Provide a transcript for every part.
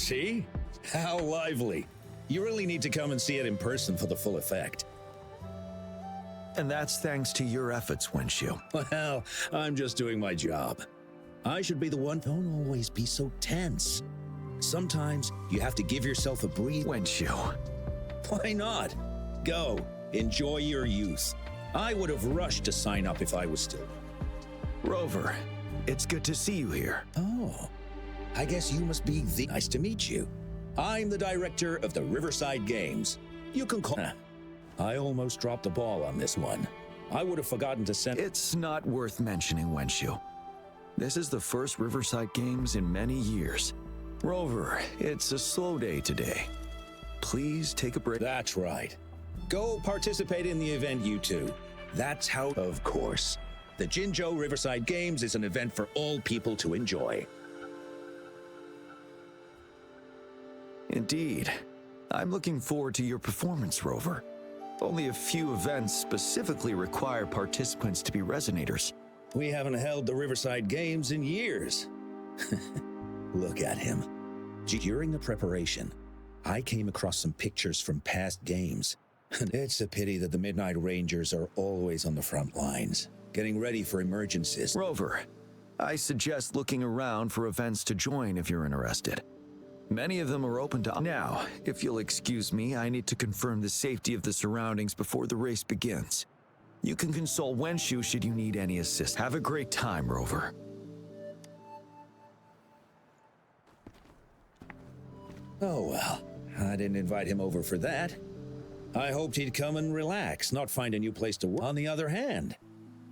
See? How lively. You really need to come and see it in person for the full effect. And that's thanks to your efforts, Wenshu. Well, I'm just doing my job. I should be the one. Don't always be so tense. Sometimes you have to give yourself a breathe. Wenshu. Why not? Go. Enjoy your youth. I would have rushed to sign up if I was still. Rover, it's good to see you here. Oh, I guess you must be the... Nice to meet you. I'm the director of the Riverside Games. You can call... I almost dropped the ball on this one. I would have forgotten to send... It's not worth mentioning, Wenshu. This is the first Riverside Games in many years. Rover, it's a slow day today. Please take a break. That's right. Go participate in the event, you two. That's how... Of course. The Jinzhou Riverside Games is an event for all people to enjoy. Indeed. I'm looking forward to your performance, Rover. Only a few events specifically require participants to be resonators. We haven't held the Riverside Games in years. Look at him. During the preparation, I came across some pictures from past games. It's a pity that the Midnight Rangers are always on the front lines, getting ready for emergencies. Rover, I suggest looking around for events to join if you're interested. Many of them are open to... Now, if you'll excuse me, I need to confirm the safety of the surroundings before the race begins. You can consult Wenshu should you need any assistance. Have a great time, Rover. Oh well, I didn't invite him over for that. I hoped he'd come and relax, not find a new place to work. On the other hand,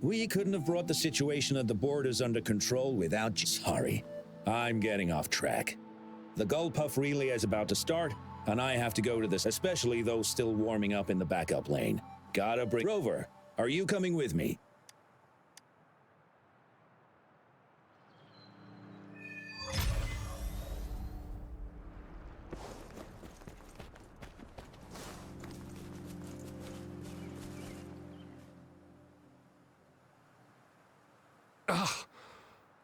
we couldn't have brought the situation at the borders under control without... Sorry, I'm getting off track. The Gull Puff relay is about to start, and I have to go to this, especially those still warming up in the backup lane. Gotta bring... Rover, are you coming with me? Ugh.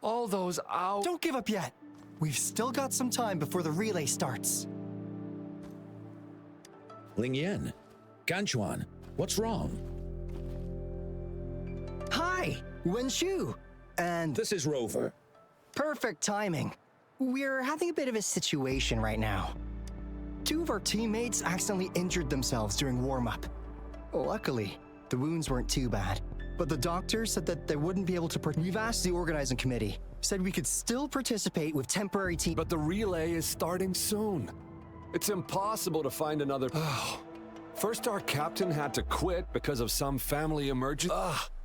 All those hours... Don't give up yet. We've still got some time before the relay starts. Ling Yan, Ganchuan, what's wrong? Hi, Wenshu. And This is Rover. perfect timing. We're having a bit of a situation right now. Two of our teammates accidentally injured themselves during warm-up. Luckily, the wounds weren't too bad. But the doctor said that they wouldn't be able to... We've asked the organizing committee. Said we could still participate with temporary team... But the relay is starting soon. It's impossible to find another... First our captain had to quit because of some family emergency.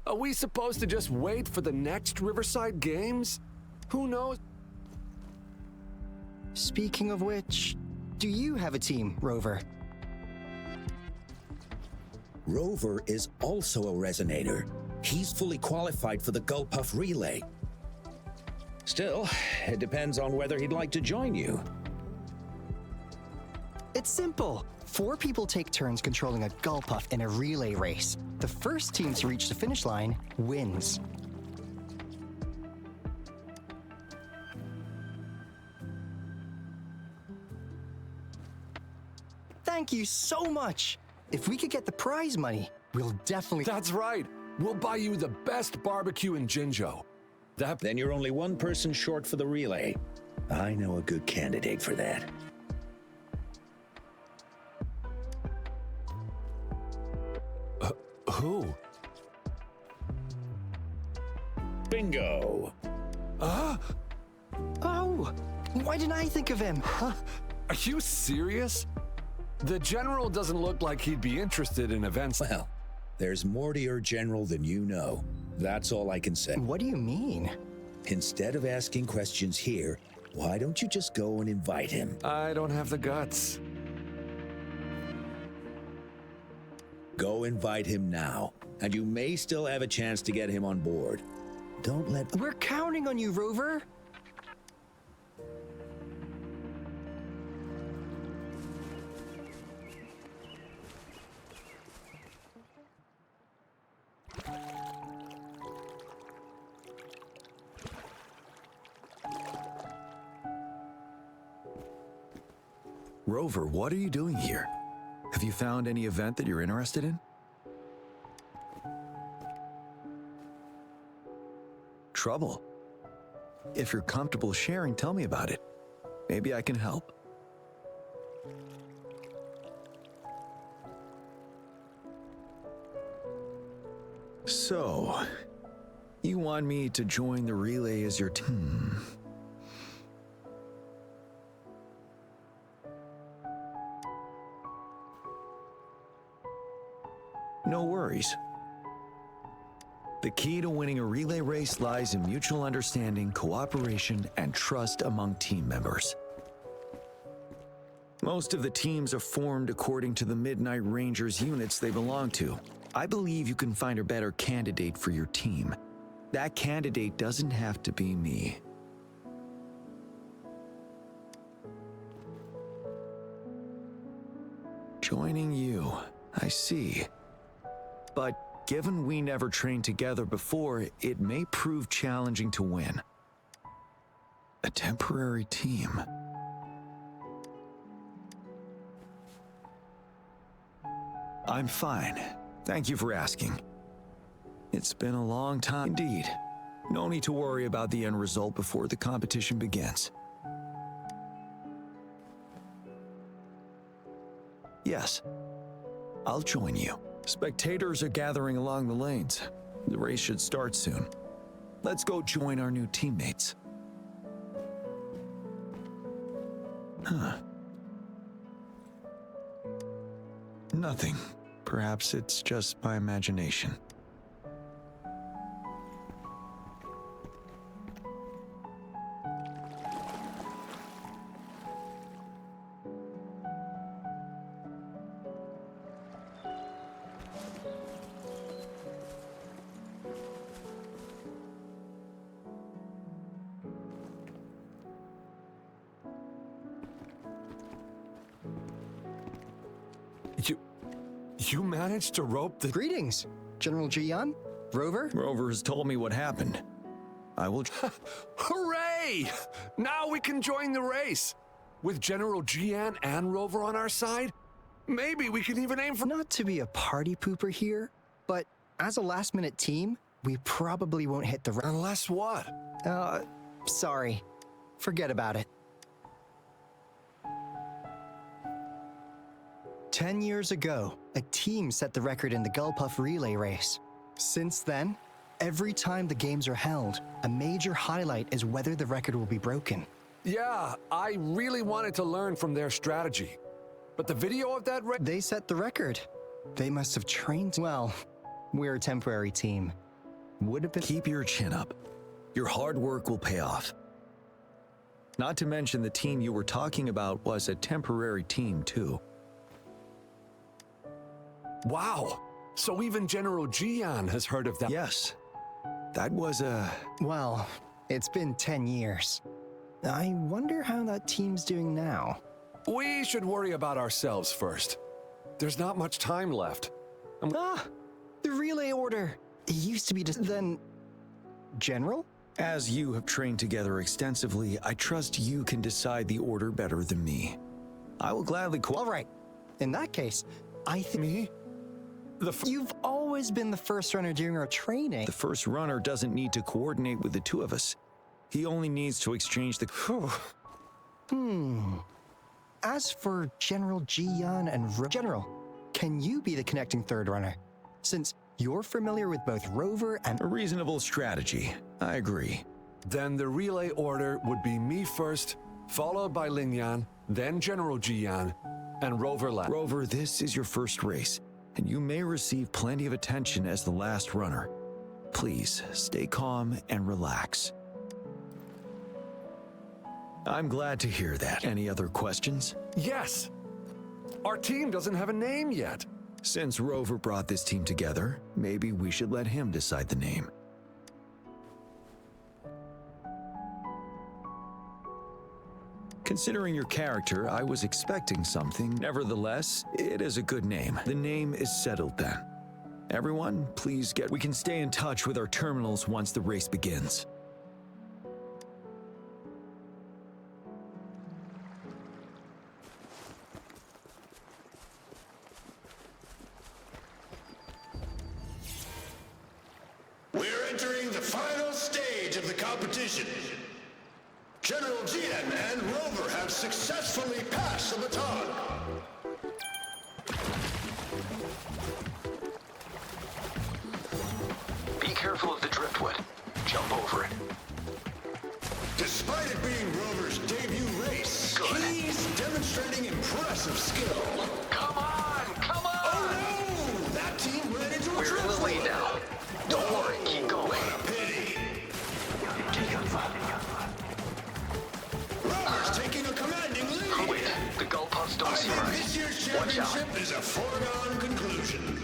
Are we supposed to just wait for the next Riverside Games? Who knows? Speaking of which, do you have a team, Rover? Rover is also a resonator. He's fully qualified for the Gull Puff relay. Still, it depends on whether he'd like to join you. It's simple. 4 people take turns controlling a Gull Puff in a relay race. The first team to reach the finish line wins. Thank you so much. If we could get the prize money, we'll definitely... That's right. We'll buy you the best barbecue in Jinzhou. Then you're only one person short for the relay. I know a good candidate for that. Who? Bingo! Oh, why didn't I think of him? Are you serious? The general doesn't look like he'd be interested in events. Well, there's more to your general than you know. That's all I can say. What do you mean? Instead of asking questions here, why don't you just go and invite him? I don't have the guts. Go invite him now, and you may still have a chance to get him on board. Don't let... We're counting on you, Rover. Rover, what are you doing here? Have you found any event that you're interested in? Trouble? If you're comfortable sharing, tell me about it. Maybe I can help. So, you want me to join the relay as your team? No worries. The key to winning a relay race lies in mutual understanding, cooperation, and trust among team members. Most of the teams are formed according to the Midnight Rangers units they belong to. I believe you can find a better candidate for your team. That candidate doesn't have to be me. Joining you, I see. But given we never trained together before, it may prove challenging to win. A temporary team. I'm fine. Thank you for asking. It's been a long time indeed. No need to worry about the end result before the competition begins. Yes, I'll join you. Spectators are gathering along the lanes. The race should start soon. Let's go join our new teammates. Nothing. Perhaps it's just my imagination. You managed to rope the... Greetings, General Jiyan. Rover? Rover has told me what happened. I will... Hooray! Now we can join the race. With General Jiyan and Rover on our side, maybe we can even aim for... Not to be a party pooper here, but as a last-minute team, we probably won't hit the... Unless what? Sorry. Forget about it. 10 years ago, a team set the record in the Gulpuff relay race. Since then, every time the games are held, a major highlight is whether the record will be broken. Yeah, I really wanted to learn from their strategy. But the video of that They set the record. They must have trained well. We're a temporary team. Would have been... Keep your chin up. Your hard work will pay off. Not to mention the team you were talking about was a temporary team too. Wow! So even General Jiyan has heard of that. Yes. That was a... Well, it's been 10 years. I wonder how that team's doing now. We should worry about ourselves first. There's not much time left. The relay order. It used to be just... Then... General? As you have trained together extensively, I trust you can decide the order better than me. I will gladly All right. In that case, I think... Me? You've always been the first runner during our training. The first runner doesn't need to coordinate with the two of us. He only needs to exchange the... As for General Jiyan and General, can you be the connecting third runner? Since you're familiar with both Rover and... A reasonable strategy. I agree. Then the relay order would be me first, followed by Lingyan, then General Jiyan, and Rover last. Rover, this is your first race, and you may receive plenty of attention as the last runner. Please, stay calm and relax. I'm glad to hear that. Any other questions? Yes! Our team doesn't have a name yet. Since Rover brought this team together, maybe we should let him decide the name. Considering your character, I was expecting something. Nevertheless, it is a good name. The name is settled then. Everyone, please get... We can stay in touch with our terminals once the race begins. competition. General Jiyan and Rover have successfully passed the baton. Be careful of the driftwood. Jump over it. Despite it being Rover's debut race, he's demonstrating impressive skill. Come on! Come on! Oh no! That team ran into a We're in the lead now. Don't worry, keep going. pity. Rover's taking a commanding lead. Wait, the gull puffs don't I seem think right. this year's Watch out. championship is a foregone conclusion.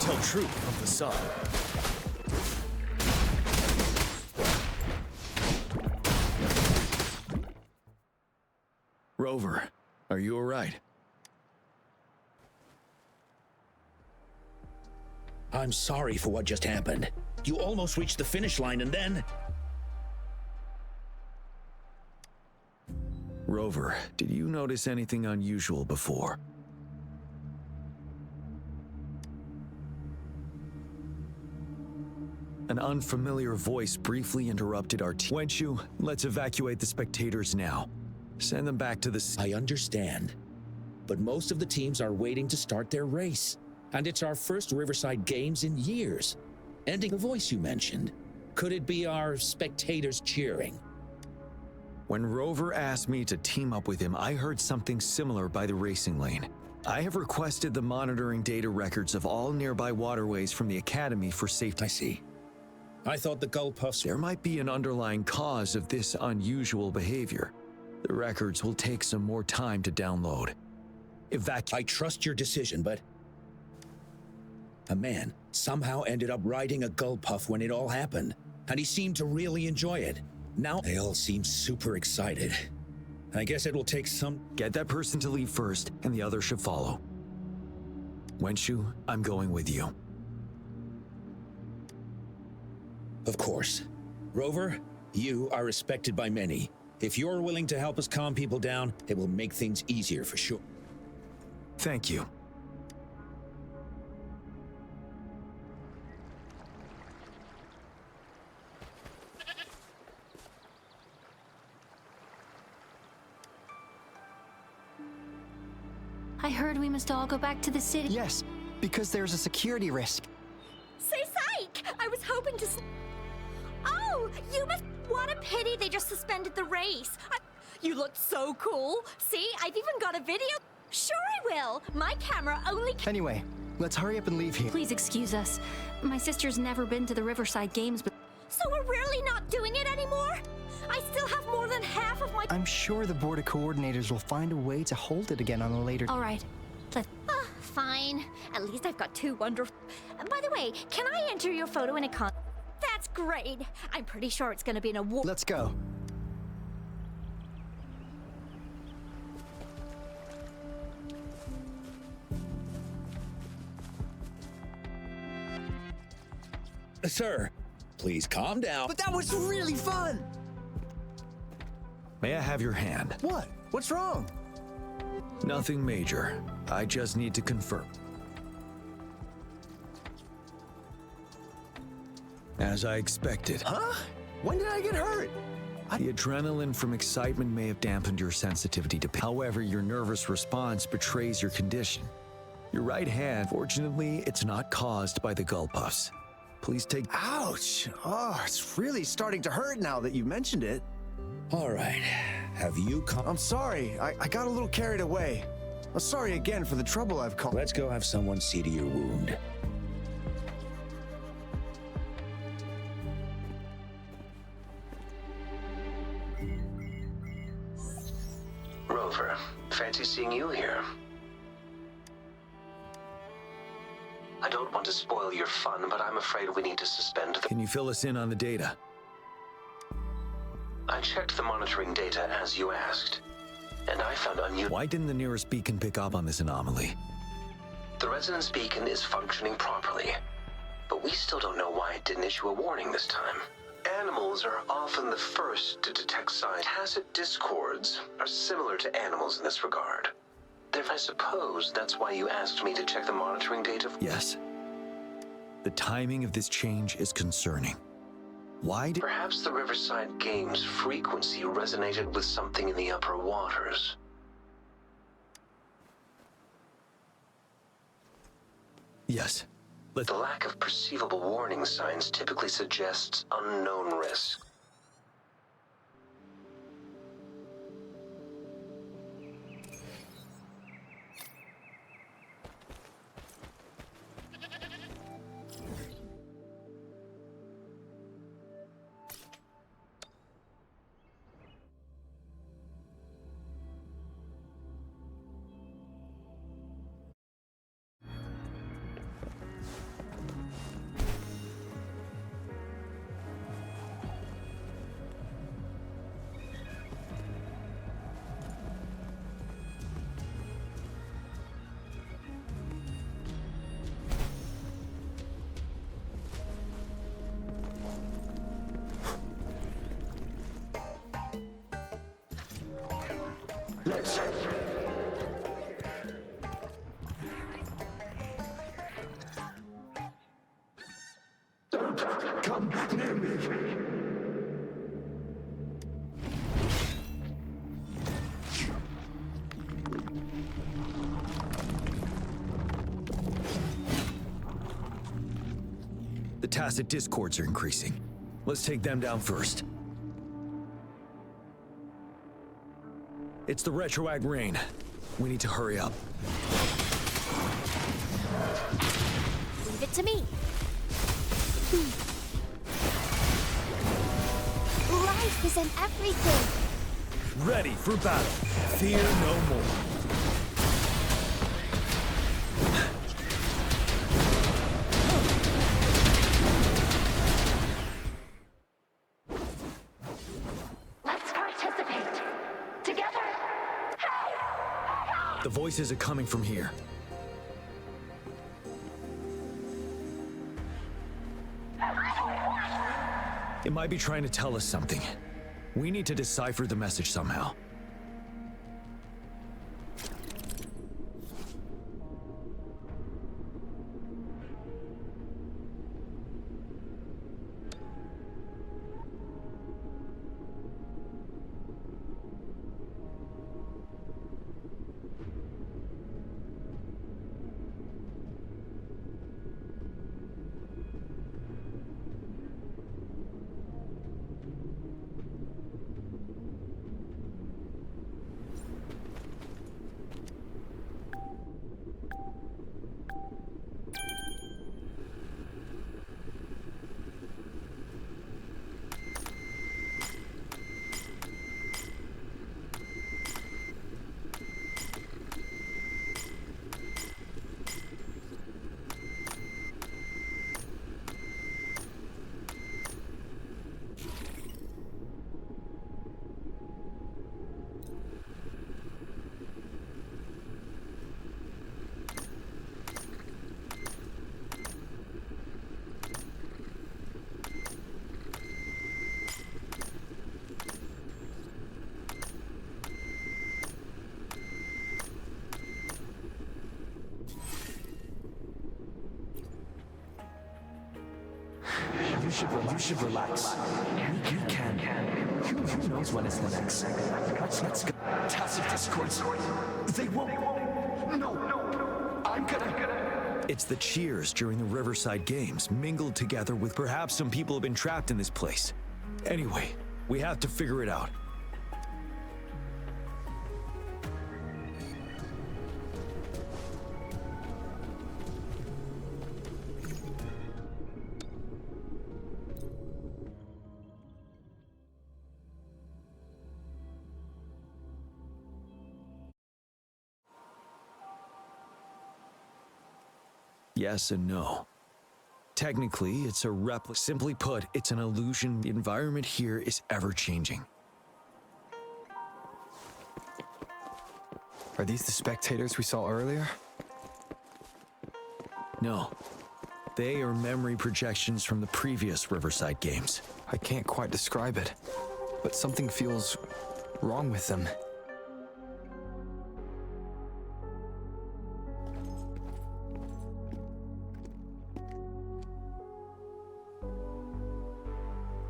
Tell truth from the sun. Rover, are you alright? I'm sorry for what just happened. You almost reached the finish line and then... Rover, did you notice anything unusual before? An unfamiliar voice briefly interrupted our team. Wenchu, let's evacuate the spectators now. Send them back to the... I understand. But most of the teams are waiting to start their race. And it's our first Riverside Games in years. Ending the voice you mentioned. Could it be our spectators cheering? When Rover asked me to team up with him, I heard something similar by the racing lane. I have requested the monitoring data records of all nearby waterways from the Academy for safety. I see. I thought the gull puffs... There might be an underlying cause of this unusual behavior. The records will take some more time to download. I trust your decision, but... A man somehow ended up riding a gull puff when it all happened, and he seemed to really enjoy it. Now they all seem super excited. I guess it will take some... Get that person to leave first, and the others should follow. Wenchu, I'm going with you. Of course. Rover, you are respected by many. If you're willing to help us calm people down, it will make things easier for sure. Thank you. I heard we must all go back to the city. Yes, because there's a security risk. Say psych! I was hoping to... Oh, you must... What a pity they just suspended the race. You looked so cool. See, I've even got a video. Sure I will. My camera only... Anyway, let's hurry up and leave here. Please excuse us. My sister's never been to the Riverside Games, but... So we're really not doing it anymore? I still have more than half of my... I'm sure the board of coordinators will find a way to hold it again on a later... All right. Fine. At least I've got two wonderful... By the way, can I enter your photo in a con... That's great. I'm pretty sure it's going to be an award... Let's go. Sir, please calm down. But that was really fun! May I have your hand? What? What's wrong? Nothing major. I just need to confirm. As I expected. Huh? When did I get hurt? The adrenaline from excitement may have dampened your sensitivity to pain. However, your nervous response betrays your condition. Your right hand, fortunately, it's not caused by the gull puffs. Please take... Ouch! Oh, it's really starting to hurt now that you mentioned it. All right. Have you come? I'm sorry. I got a little carried away. I'm sorry again for the trouble I've caused. Let's go have someone see to your wound. Rover, fancy seeing you here. I don't want to spoil your fun, but I'm afraid we need to suspend the... Can you fill us in on the data? I checked the monitoring data as you asked, and I found unusual. Why didn't the nearest beacon pick up on this anomaly? The resonance beacon is functioning properly, but we still don't know why it didn't issue a warning this time. Animals are often the first to detect signs. Tacit discords are similar to animals in this regard. Therefore, I suppose that's why you asked me to check the monitoring data. Yes. The timing of this change is concerning. Why did... Perhaps the Riverside Games frequency resonated with something in the upper waters. Yes. The lack of perceivable warning signs typically suggests unknown risk. Let's... Don't come near me. The tacit discords are increasing. Let's take them down first. It's the retroact rain. We need to hurry up. Leave it to me. Life is in everything. Ready for battle. Fear no more. The voices are coming from here. It might be trying to tell us something. We need to decipher the message somehow. You should relax. You can. Who knows when is the next? Let's go. Tacit discords. They won't. No. I'm gonna. It's the cheers during the Riverside Games, mingled together with perhaps some people have been trapped in this place. Anyway, we have to figure it out. Yes and no. Technically, it's a replica. Simply put, it's an illusion. The environment here is ever-changing. Are these the spectators we saw earlier? No. They are memory projections from the previous Riverside games. I can't quite describe it, but something feels wrong with them.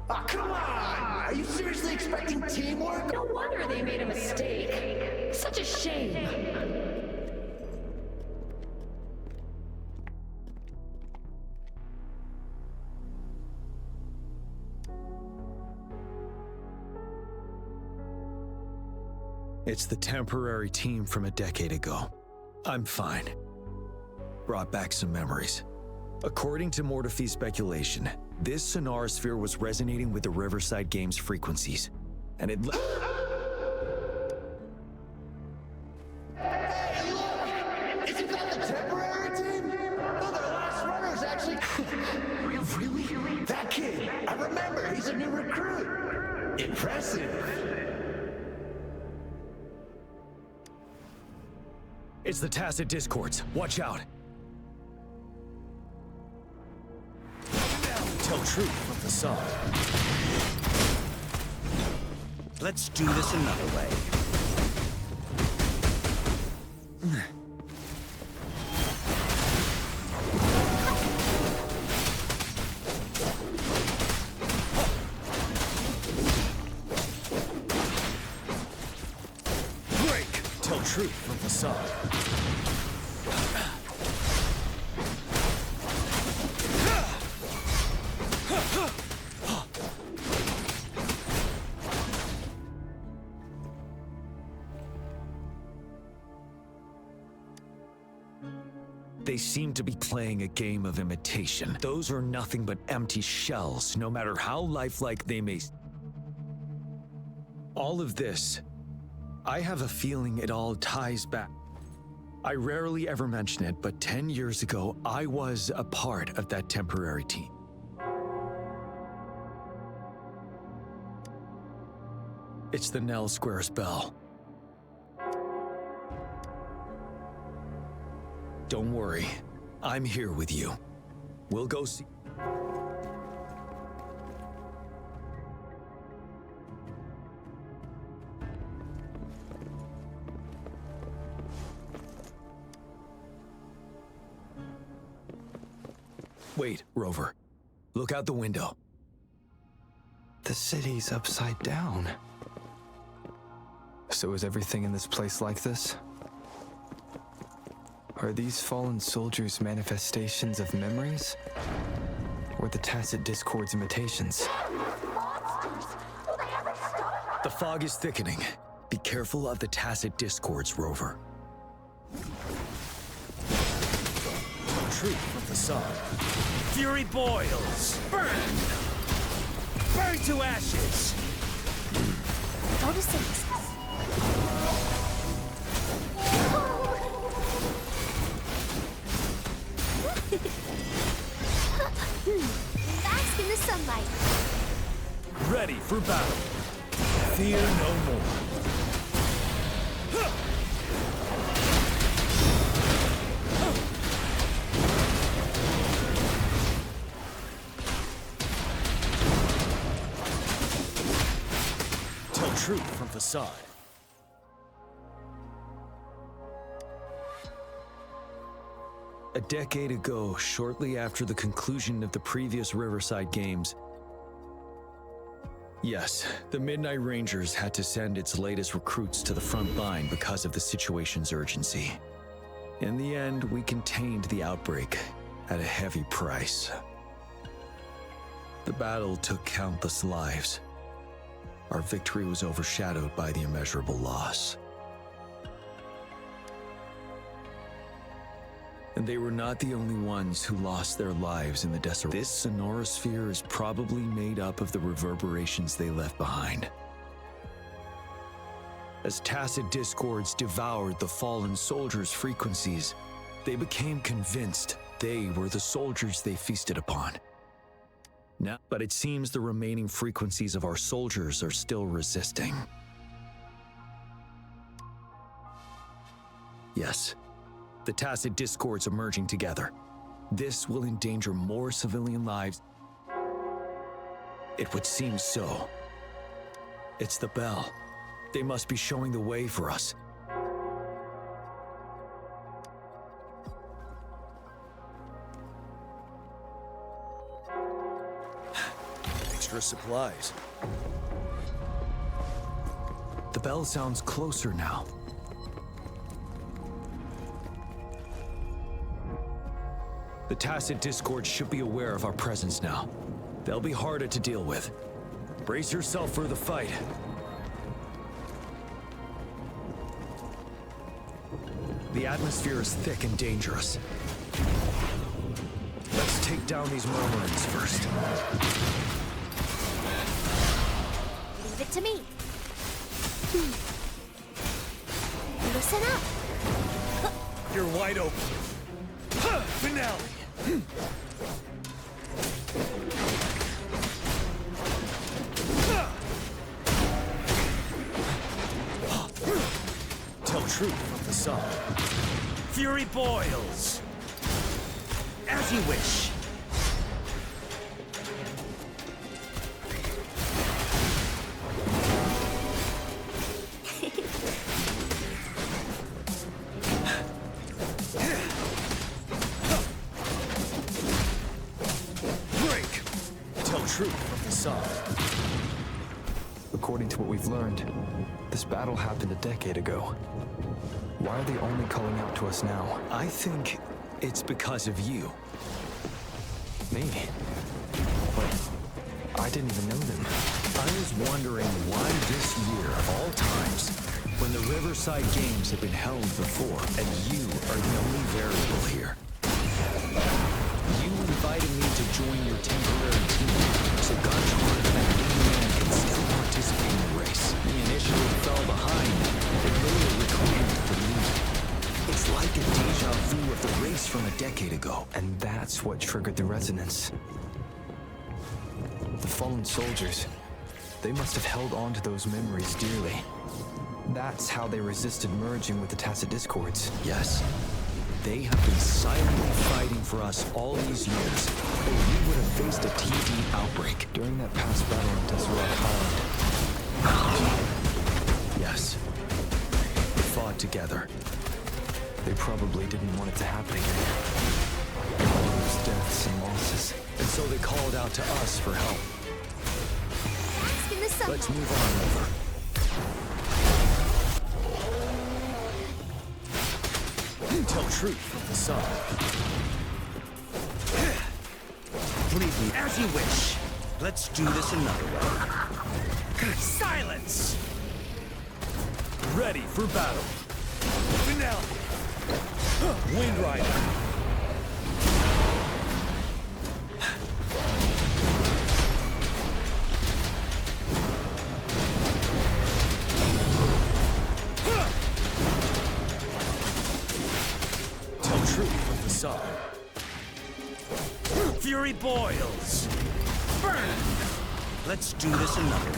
Oh, come on! Are you seriously expecting teamwork? No wonder they made a mistake. Such a shame. It's the temporary team from a decade ago. I'm fine. Brought back some memories. According to Mortefi's speculation, this sonorosphere was resonating with the Riverside Games frequencies, and it Hey, look! Isn't that the temporary team? No, their last runner's actually... Really? That kid! I remember, he's a new recruit! Impressive! It's the tacit discords. Watch out. Tell truth from facade. Let's do this another way. Tell truth from facade. They seem to be playing a game of imitation. Those are nothing but empty shells, no matter how lifelike they may. All of this, I have a feeling it all ties back. I rarely ever mention it, but 10 years ago, I was a part of that temporary team. It's the Nell Squares bell. Don't worry, I'm here with you. We'll go see. Wait, Rover. Look out the window. The city's upside down. So is everything in this place like this? Are these fallen soldiers manifestations of memories? Or the tacit discords imitations? The fog is thickening. Be careful of the tacit discords, Rover. Truth from the sun. Fury boils! Burn! Burn to ashes! Go to 6. Bask in the sunlight. Ready for battle. Fear no more. Tell truth from facade. A decade ago, shortly after the conclusion of the previous Riverside games, yes, the Midnight Rangers had to send its latest recruits to the front line because of the situation's urgency. In the end, we contained the outbreak at a heavy price. The battle took countless lives. Our victory was overshadowed by the immeasurable loss. And they were not the only ones who lost their lives in the desert. This sonorosphere is probably made up of the reverberations they left behind. As tacit discords devoured the fallen soldiers' frequencies, they became convinced they were the soldiers they feasted upon. Now, but it seems the remaining frequencies of our soldiers are still resisting. Yes. The tacit discords are merging together. This will endanger more civilian lives. It would seem so. It's the bell. They must be showing the way for us. Extra supplies. The bell sounds closer now. The tacit discord should be aware of our presence now. They'll be harder to deal with. Brace yourself for the fight. The atmosphere is thick and dangerous. Let's take down these murmurings first. Leave it to me. Listen up. You're wide open. Finale. Tell truth from the sun. Fury boils. As you wish. Break. Tell truth from the sun. According to what we've learned, this battle happened a decade ago. Why are they only calling out to us now? I think it's because of you. Me? But I didn't even know them. I was wondering why this year, of all times, when the Riverside Games have been held before, and you are the only variable here. You invited me to join your temporary team, so Gunshot and man can still participate in the race. The initiative fell behind, but later reclaimed the lead. It's like a deja vu of the race from a decade ago. And that's what triggered the resonance. The fallen soldiers, they must have held on to those memories dearly. That's how they resisted merging with the tacit discords. Yes. They have been silently fighting for us all these years, or we would have faced a TD outbreak. During that past battle in Deseret Holland. Yes. They fought together. They probably didn't want it to happen again. All those deaths and losses. And so they called out to us for help. Ask in the sun. Let's move on over. Tell truth from the sun. Leave me as you wish. Let's do this another way. Silence! Ready for battle. Finale. Wind Rider. Tell truth from the sun. Fury boils. Burn! Let's do this another way.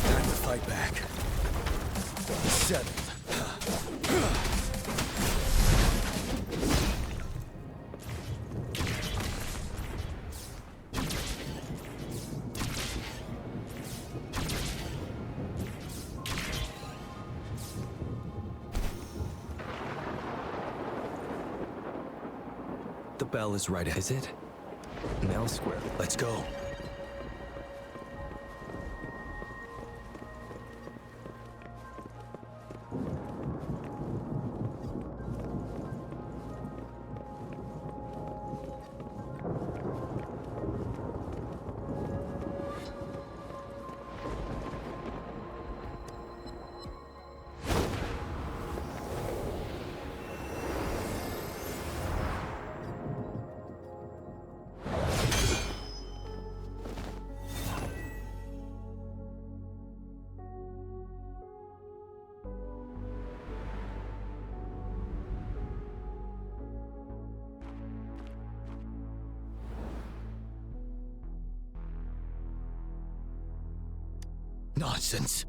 Time to fight back. 7. The bell is right. Is it? Nell Square. Let's go. Nonsense.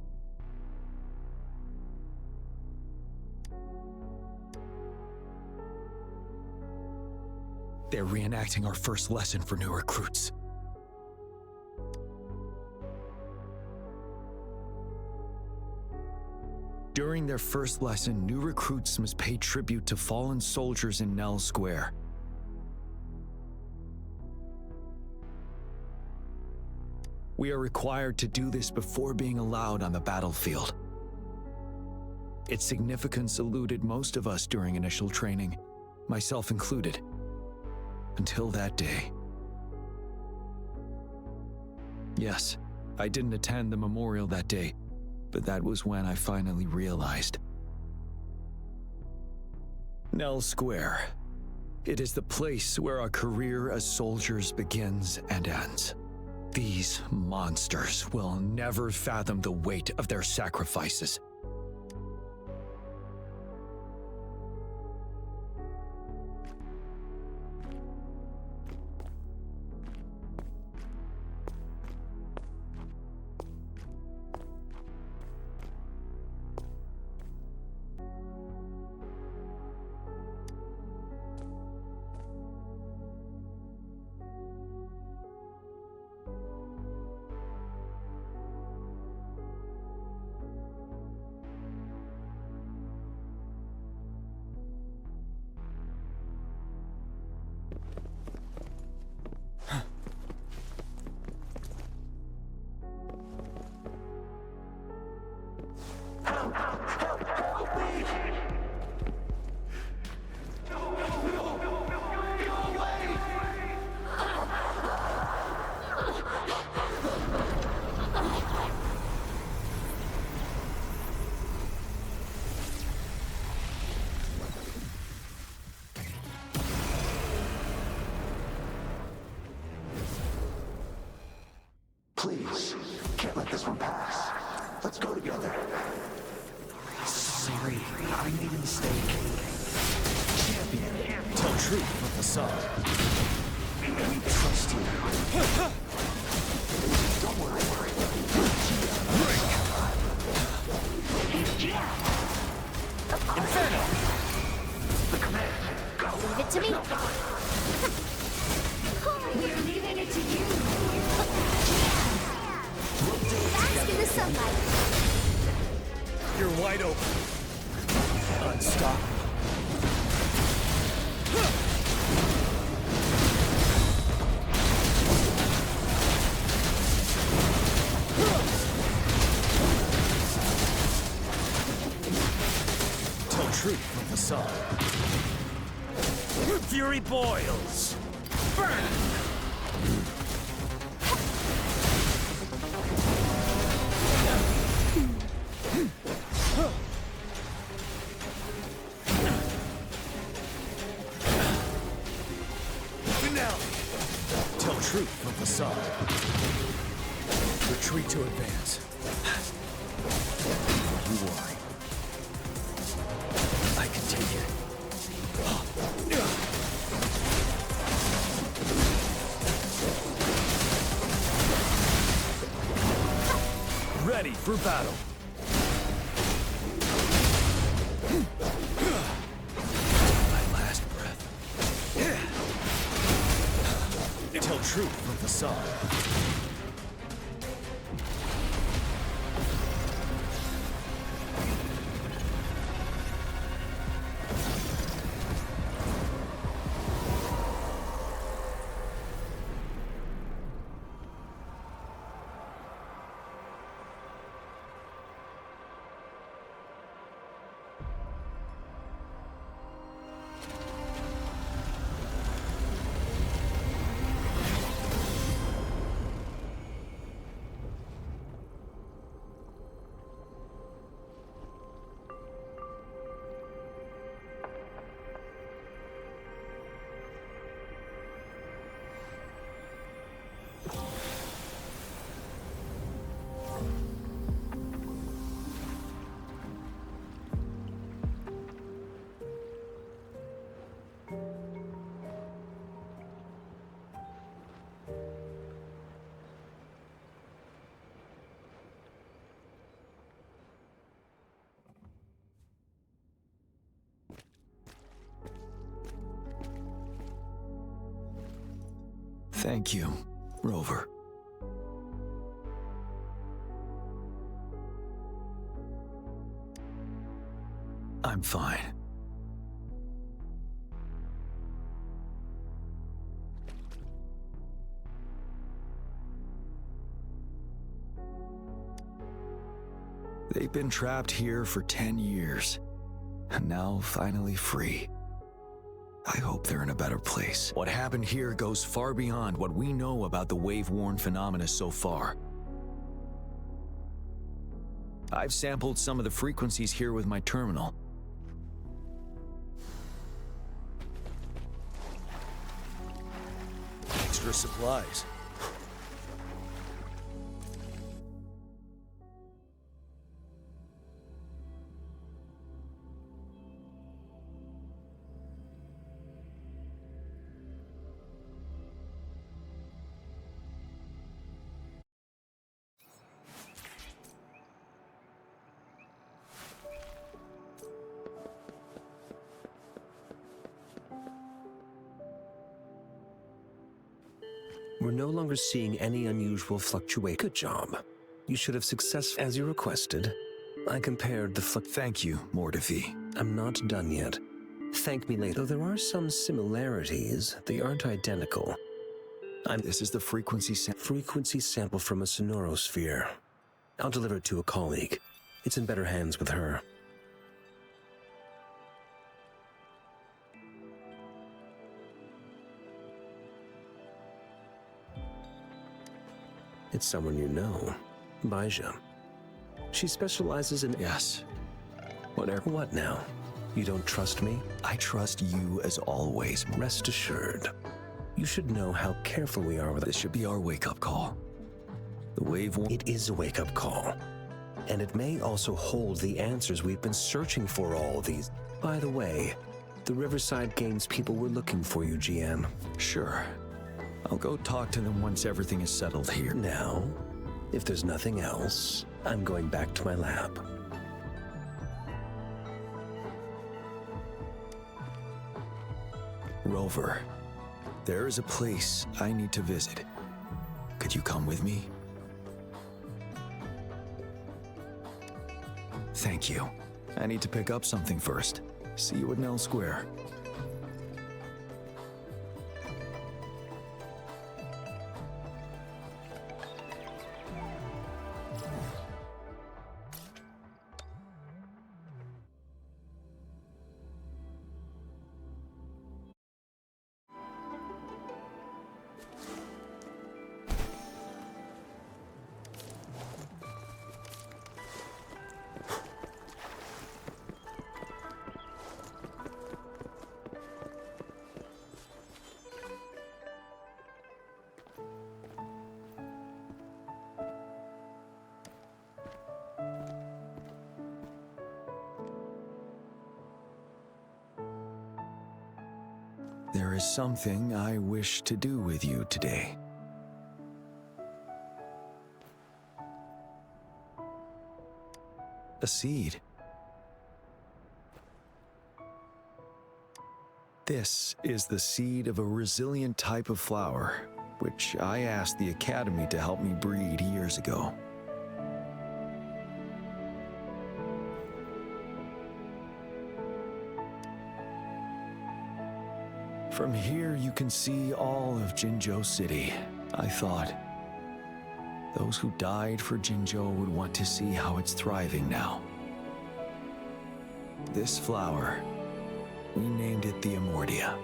They're reenacting our first lesson for new recruits. During their first lesson, new recruits must pay tribute to fallen soldiers in Nell Square. We are required to do this before being allowed on the battlefield. Its significance eluded most of us during initial training, myself included, until that day. Yes, I didn't attend the memorial that day, but that was when I finally realized. Nell Square. It is the place where our career as soldiers begins and ends. These monsters will never fathom the weight of their sacrifices. Please, can't let this one pass. Let's go together. Sorry, I made a mistake. Champion, Tell truth, not facade. we trust you. Don't worry. Inferno! The command. Go. Leave it to me. We're leaving it to you. Bask in the sunlight. You're wide open. Unstoppable. Tell truth from facade. Fury boils. Burn! Tell truth from facade. Retreat to advance. Don't you worry. I can take it. Ready for battle. My last breath. Tell truth from facade. Thank you, Rover. I'm fine. They've been trapped here for 10 years, and now finally free. I hope they're in a better place. What happened here goes far beyond what we know about the wave-worn phenomena so far. I've sampled some of the frequencies here with my terminal. Extra supplies. We're no longer seeing any unusual fluctuation. Good job. You should have success as you requested. I compared the Thank you, Mortifi. I'm not done yet. Thank me later. Though there are some similarities, they aren't identical. This is the frequency sample from a sonorosphere. I'll deliver it to a colleague. It's in better hands with her. It's someone you know, Baija. She specializes in... Yes. Whatever. What now? You don't trust me? I trust you as always. Rest assured. You should know how careful we are with... This should be our wake-up call. The wave... It is a wake-up call. And it may also hold the answers we've been searching for all these... By the way, the Riverside Games people were looking for you, Jiyan. Sure. I'll go talk to them once everything is settled here. Now, if there's nothing else, I'm going back to my lab. Rover, there is a place I need to visit. Could you come with me? Thank you. I need to pick up something first. See you at Nell Square. There is something I wish to do with you today. A seed. This is the seed of a resilient type of flower, which I asked the Academy to help me breed years ago. From here, you can see all of Jinzhou City. I thought those who died for Jinzhou would want to see how it's thriving now. This flower, we named it the Amordia.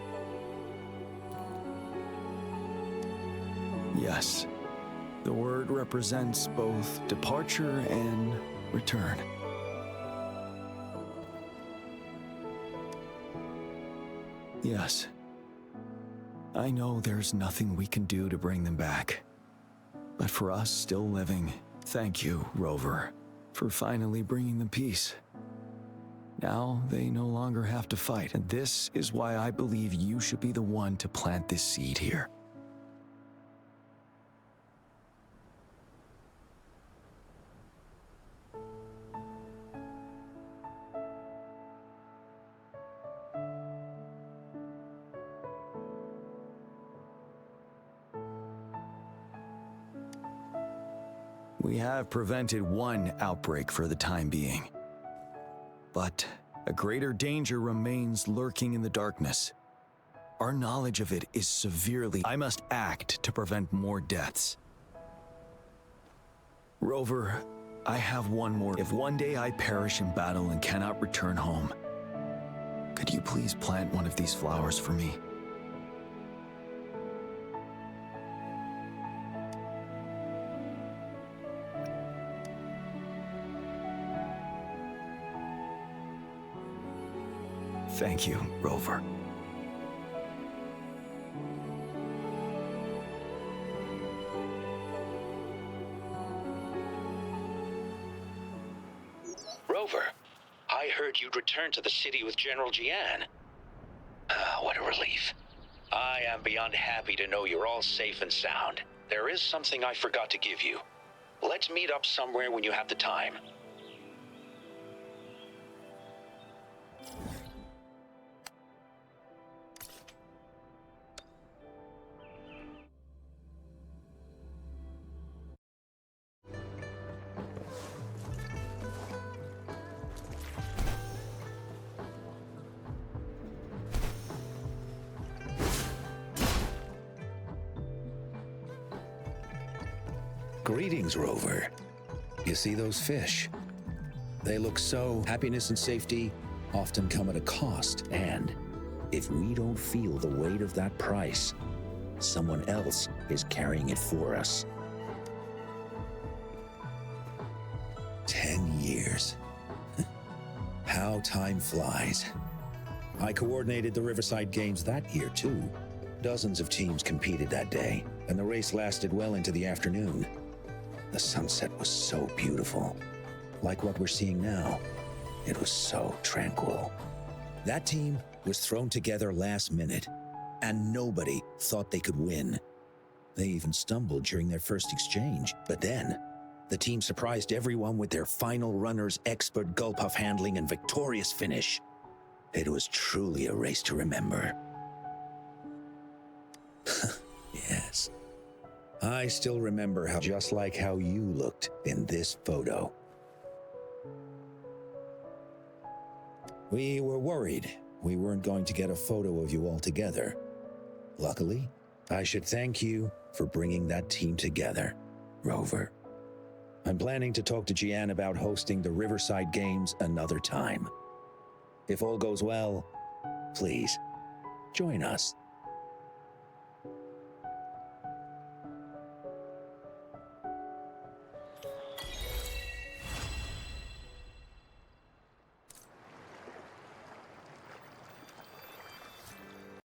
Yes, the word represents both departure and return. Yes. I know there's nothing we can do to bring them back. But for us still living, thank you, Rover, for finally bringing them peace. Now they no longer have to fight, and this is why I believe you should be the one to plant this seed here. We have prevented one outbreak for the time being. But a greater danger remains lurking in the darkness. Our knowledge of it is severely... I must act to prevent more deaths. Rover, I have one more. If one day I perish in battle and cannot return home, could you please plant one of these flowers for me? Thank you, Rover. Rover, I heard you'd returned to the city with General Jiyan. What a relief. I am beyond happy to know you're all safe and sound. There is something I forgot to give you. Let's meet up somewhere when you have the time. Greetings, Rover. You see those fish? They look so... Happiness and safety often come at a cost, and if we don't feel the weight of that price, someone else is carrying it for us. 10 years. How time flies. I coordinated the Riverside Games that year, too. Dozens of teams competed that day, and the race lasted well into the afternoon. The sunset was so beautiful. Like what we're seeing now, it was so tranquil. That team was thrown together last minute, and nobody thought they could win. They even stumbled during their first exchange, but then the team surprised everyone with their final runner's expert gulp-off handling and victorious finish. It was truly a race to remember. Yes. I still remember how just like how you looked in this photo. We were worried we weren't going to get a photo of you all together. Luckily, I should thank you for bringing that team together, Rover. I'm planning to talk to Jiyan about hosting the Riverside Games another time. If all goes well, please, join us.